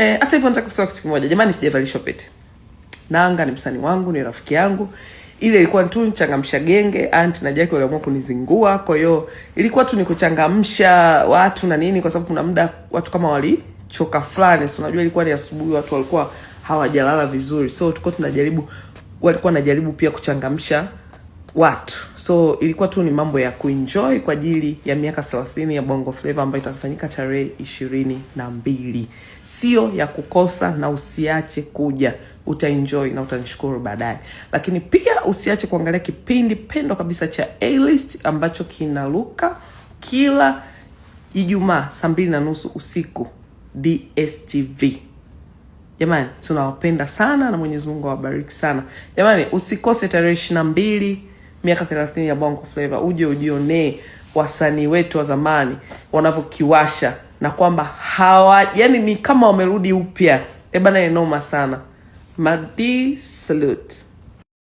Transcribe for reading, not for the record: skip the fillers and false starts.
Hata hivyo nataka kusema kitu kimoja. Jamani, sijavalishwa pete. Nanga ni msanii wangu, ni rafiki yangu. Ile ilikuwa tu nichangamsha genge, Aunt na Jackie waliamua kunizingua. Kwa hiyo ilikuwa tu ni kuchangamsha watu na nini, kwa sababu kuna muda watu kama walichoka fulani. So unajua ilikuwa ni asubuhi, watu walikuwa hawajalala vizuri. So tulikuwa walikuwa wanajaribu pia kuchangamsha watu. So ilikuwa tu ni mambo ya kuenjoy kwa ajili ya miaka 30 ya Bongo Flava ambayo itafanyika tarehe 22. Sio ya kukosa, na usiache kuja. Utaenjoy na utanishukuru baadaye. Lakini pia usiache kuangalia kipindi pendo kabisa cha A-List ambacho kinaruka kila Ijumaa saa 2:30 usiku DSTV. Jamani, tunawapenda sana na Mwenyezi Mungu awabariki sana. Jamani, usikose tarehe 22 miaka 30 ya Bongo Flava. Uje ujione wasanii wetu wa zamani wanavyokiwasha, na kwamba yani ni kama wamerudi upya. Bana, inoma sana. Madi salute.